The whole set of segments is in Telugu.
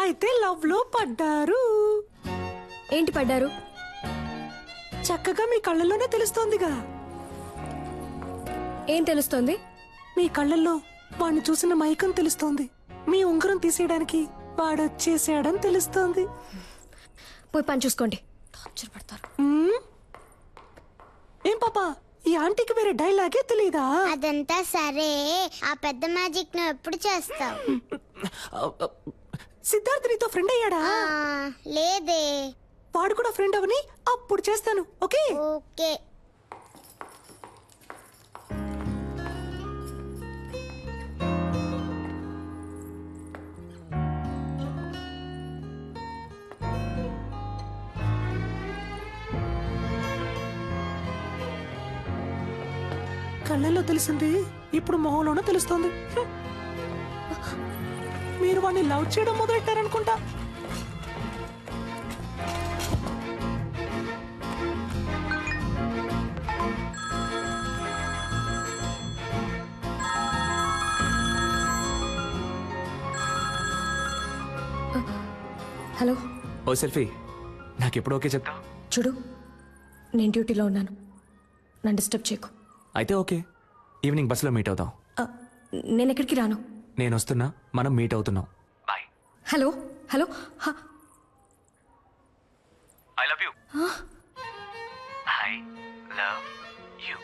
అయితే లవ్ లో పడ్డారు. ఏంటి పడ్డారు? చక్కగా మీ కళ్ళల్లోనే తెలుస్తోందిగా. ఏం తెలుస్తోంది? మీ కళ్ళల్లో వాణ్ణి చూసిన మైకం తెలుస్తోంది. మీ ఉంగరం తీసేయడానికి వాడొచ్చేసాడని తెలుస్తోంది. పోయి పని చూసుకోండి. టార్చర్ పడతారు. ఏం పాపా, ఈ ఆంటీకి వేరే డైలాగే తెలీదా? అదంతా సరే, ఆ పెద్ద మ్యాజిక్ నువ్వు ఎప్పుడు చేస్తావు? సిద్ధార్థ్ నీతో ఫ్రెండ్ అయ్యాడా? లేదే. వాడు కూడా ఫ్రెండ్ అవని అప్పుడు చేస్తాను. Okay okay. కళ్ళల్లో తెలిసింది ఇప్పుడు మొహంలోనూ తెలుస్తోంది. మీరు వాడిని లవ్ చేయడం మొదలెట్టారనుకుంటా. హలో. ఓ సెల్ఫీ, నాకెప్పుడు ఓకే చెప్తా? చూడు, నేను డ్యూటీలో ఉన్నాను, నన్ను డిస్టర్బ్ చేయకు. అయితే ఓకే, ఈవినింగ్ బస్సులో మీట్ అవుతాం. నేను ఎక్కడికి రాను. నేను వస్తున్నా, మనం మీట్ అవుతున్నాం. Bye. Hello hello. I love you. I love you.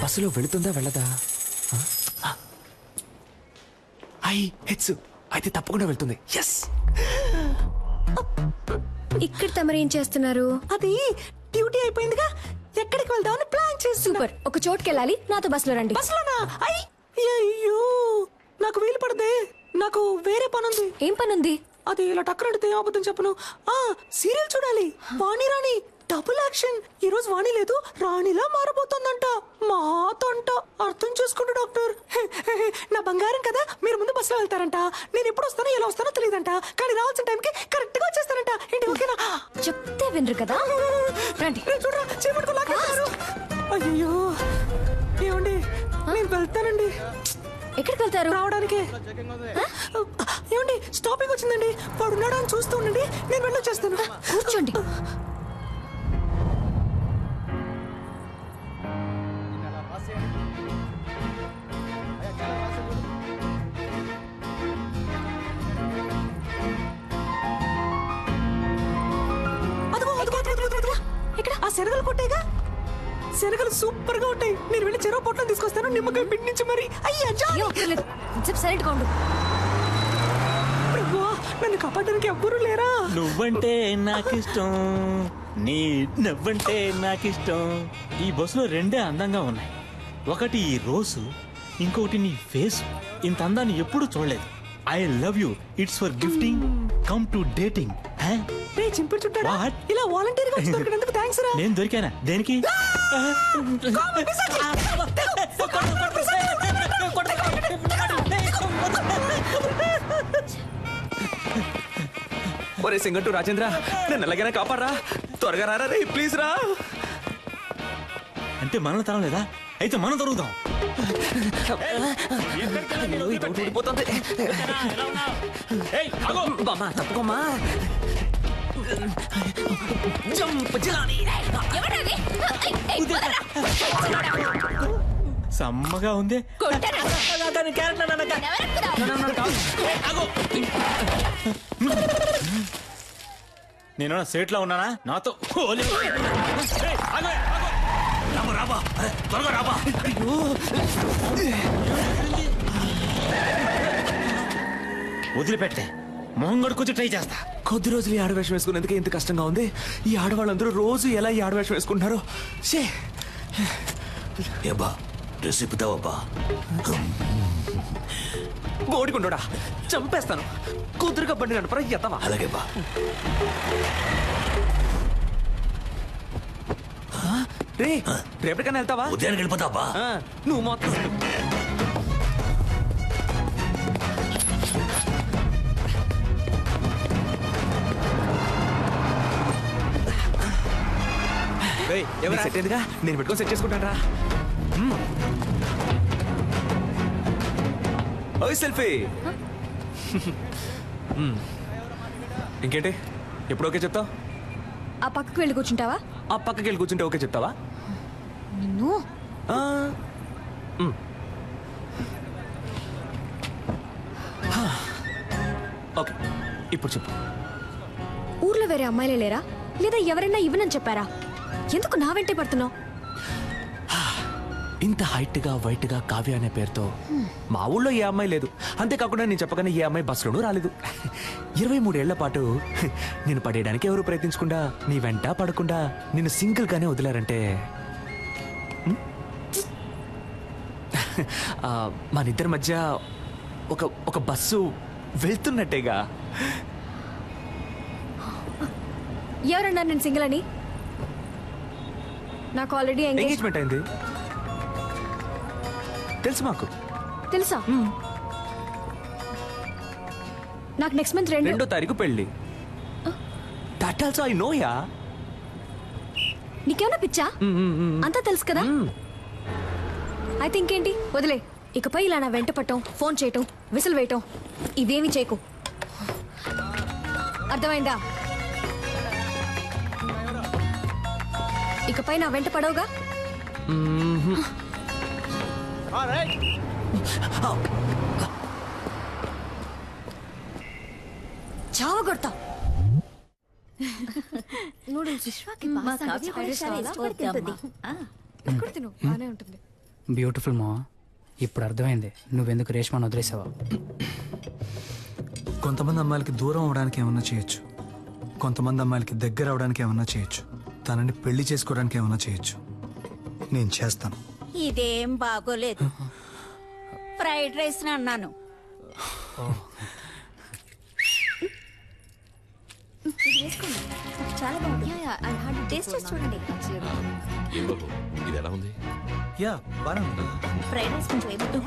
బస్సులో వెళుతుందా వెళ్ళదా? హెచ్చు అయితే తప్పకుండా వెళ్తుంది. ఎస్. ఇక్కడ తమరు ఏం చేస్తున్నారు? అది డ్యూటీ అయిపోయిందిగా, ఎక్కడికి వెళ్దామని ప్లాన్ చేసి. సూపర్. ఒక చోటుకి వెళ్ళాలి, నాతో బస్సులో రండి. బస్సులోనా? అయ్యో, నాకు వీలు పడదే, నాకు వేరే పనుంది. ఏం పనుంది? అది ఇలా టక్కరడితే అబద్ధం చెప్పను. సీరియల్ చూడాలి, వాణి రాణి డబుల్ యాక్షన్. ఈ రోజు వాణి లేదు, రాణిలా మారబోతోందంట. మాతంట. అర్థం చేసుకోండి డాక్టర్. నా బంగారం కదా, మీరు ముందు బస్సులో వెళ్తారంట. నేను ఎప్పుడు వస్తానో ఎలా వస్తానో తెలియదంట, కానీ రావాల్సిన టైంకి కరెక్ట్ గా వచ్చేస్తారంట. ఏంటి ఓకేనా? చెప్తే వినరు కదా. రండి. చూడరా, చేపట్టుకు లాగేస్తారు. అయ్యో ఏమండి, నేను వెళ్తానండి. ఎక్కడికి వెళ్తారు? రావడానికి. ఏమండి, స్టాపింగ్ వచ్చిందండి. వాడు ఉన్నాడా అని చూస్తూ ఉండండి, నేను వెళ్ళొచ్చేస్తాను. కూర్చోండి. ఆ శనగలు కొట్టేగా, శనగలు సూపర్ గా ఉంటాయి. నేను వెళ్ళి చెరువు పొట్లం తీసుకొస్తాను, నిమ్మకాయ పిండి నుంచి మరి. అయ్యా సైలెంట్ గా ఉండు. ప్రభువా, నన్ను కాపాడడానికి ఎవ్వరూ లేరా? నువ్వంటే నాకిష్టం, నీ నవ్వంటే నాకిష్టం. ఈ బస్సులో రెండే అందంగా ఉన్నాయి. ఒకటి ఈ రోజు, ఇంకొకటి నీ ఫేస్. ఇంత అందాన్ని ఎప్పుడు చూడలేదు. I love you. It's for gifting, come to dating. చింపుడు చుట్టాడా? What? ఇలా వాలంటీర్ గా వచ్చి దొరికినందుకు థాంక్స్ రా. నేను దొరికానా? దేనికి? ఒరే సింగట్టు రాజేంద్ర, నేను ఎలాగైనా కాపాడరా, త్వరగా రారా రే, ప్లీజ్ రా. అంటే మనం తరం లేదా? అయితే మనం దొరుకుతాం. తప్పుకోమ్మా. సమ్మగా ఉంది. నేను సేట్ లో ఉన్నానా? నాతో వదిలిపెట్టే, మొహం కడుకొచ్చి ట్రై చేస్తా. కొద్ది రోజులు ఈ ఆడవేషం వేసుకునేందుకు ఇంత కష్టంగా ఉంది. ఈ ఆడవాళ్ళందరూ రోజు ఎలా ఈ ఆడవేషం వేసుకుంటున్నారో. ఏబా, డ్రెస్ ఇప్పుతావబ్బా. బోడికుండోడా, చంపేస్తాను. కూతురుగా బండి నడపరా ఎత్తవా? అలాగే బా. రే, రేపటికన్నా వెళ్తావా? ఉదయానికి వెళ్ళిపోతావా? నువ్వు మాత్రం సెట్ అయిందిగా, నేను పెట్టుకొని సెట్ చేసుకుంటాను రా. ఓయ్ సెల్ఫీ. ఇంకేంటి, ఎప్పుడు ఓకే చెప్తావు? ఆ పక్కకు వెళ్ళి కూర్చుంటావా? ఆ పక్కకి వెళ్ళి కూర్చుంటే ఓకే చెప్తావా? నిన్ను ఆ, ఓకే, ఇప్పుడు చెప్పు. ఊర్లో వేరే అమ్మాయిలే లేరా, లేదా ఎవరైనా ఇవ్వనని చెప్పారా? ఎందుకు నా వెంటే పడుతున్నావు? ఇంత హైట్ గా వైట్ గా కావ్య అనే పేరుతో మా ఊళ్ళో ఏ అమ్మాయి లేదు. అంతేకాకుండా నేను చెప్పగానే ఏ అమ్మాయి బస్సులోనూ రాలేదు. 23 ఏళ్ల పాటు నేను పడేయడానికి ఎవరు ప్రయత్నించకుండా, నీ వెంట పడకుండా నిన్ను సింగిల్ గానే వదిలారంటే మన ఇద్దరి మధ్య ఒక బస్సు వెళ్తున్నట్టేగా. ఎవరన్నా నేను సింగిల్ అని? నాకు ఆల్రెడీ ఎంగేజ్మెంట్ అయింది తెలుసు మాకు. తెలుసా? నాకు నెక్స్ట్ మంత్ 2వ తారీఖు పెళ్లి. That also I know yeah. నీకేమన్నా పిచ్చా? అంతా తెలుసు కదా. అయితే ఇంకేంటి, వదిలే. ఇకపై ఇలా నా వెంట పట్టం, ఫోన్ చేయటం, విసిల్ వేయటం ఇవేమీ చేయకు. అర్థమైందా? ఇకపై నా వెంట పడవుగా. చావ కొడతా. బానే ఉంటుంది. బ్యూటిఫుల్ మా. ఇప్పుడు అర్థమైంది నువ్వెందుకు రేష్మాను వదిలేసావా. కొంతమంది అమ్మాయిలకి దూరం అవడానికి ఏమన్నా చేయొచ్చు, కొంతమంది అమ్మాయిలకి దగ్గర అవడానికి ఏమన్నా చేయొచ్చు, తనని పెళ్లి చేసుకోవడానికి ఏమన్నా చేయొచ్చు. నేను చేస్తాను. ఇదేం బాగోలేదు. ఫ్రైడ్ రైస్ అన్నాను. చాలా బాగుంది. టేస్ట్ చేసి చూడండి. ఇది ఎలా ఉంది? యా బాగా ఫ్రైడ్ రైస్ కొంచెం ఏమిటో.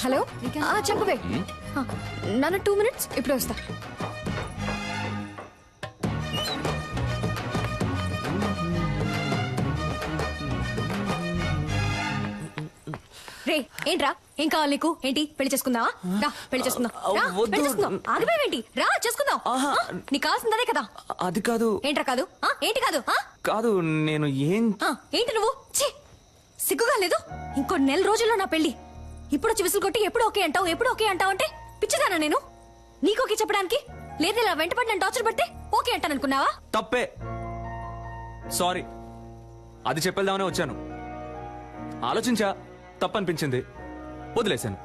హలో, చెప్పవే. నన్ను 2 minutes, ఇప్పుడే వస్తా. రే, ఏంట్రా, ఏం కావాలి నీకు? ఏంటి, పెళ్లి చేసుకుందావా? రా, పెళ్లి చేసుకుందాం. రా, వద్దు. పెళ్లి చేసుకుందాం. ఆగిపోయావేంటి? రా, చేసుకుందాం. నీకు కావాల్సిందే కదా. అది కాదు. ఏంట్రా కాదు? ఏంటి కాదు? కాదు, నేను ఏం ఏంటి నువ్వు? ఛీ, సిగ్గుగా లేదు? ఇంకో 1 నెల రోజుల్లో నా పెళ్లి. ఇప్పుడు వచ్చి విసులు కొట్టి ఎప్పుడు ఓకే అంటావు, ఎప్పుడు ఓకే అంటావు అంటే పిచ్చిదానా నేను? నీకు ఓకే చెప్పడానికి? లేదా ఇలా వెంటపడి నన్ను టార్చర్ పడితే ఓకే అంటాననుకున్నావా? తప్పే, సారీ. అది చెప్పేద్దామనే వచ్చాను. ఆలోచించా, తప్పనిపించింది, వదిలేశాను.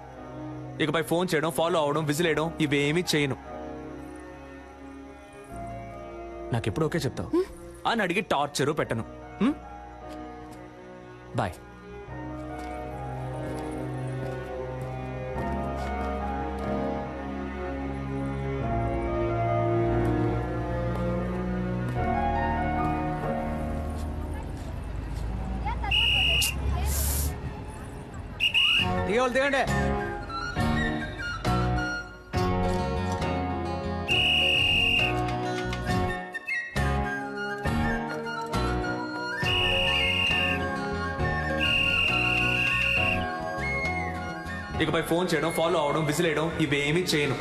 ఇకపై ఫోన్ చేయడం, ఫాలో అవడం, విజిల్ వేయడం ఇవేమీ చేయను. నాకెప్పుడు ఓకే చెప్తావు అని అడిగి టార్చరు పెట్టను. బాయ్. దిగండి. ఇకపై ఫోన్ చేయడం, ఫాలో అవడం, విజిల్ వేయడం ఇవేమీ చేయను.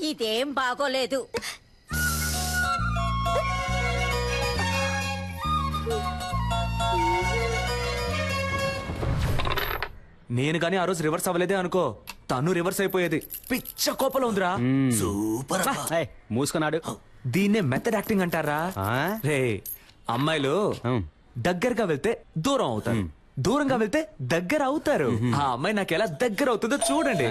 ఇదేం బాగోలేదు. నేను కానీ ఆ రోజు రివర్స్ అవ్వలేదే అనుకో, తను రివర్స్ అయిపోయేది. పిచ్చ కోపంలో ఉందిరా. సూపర్ అబ్బా. మూసుకున్నాడు. దీన్నే మెథడ్ యాక్టింగ్ అంటారా? రే, అమ్మాయిలు దగ్గరగా వెళ్తే దూరం అవుతారు, దూరంగా వెళ్తే దగ్గర అవుతారు. ఆ అమ్మాయి నాకు ఎలా దగ్గర అవుతుందో చూడండి.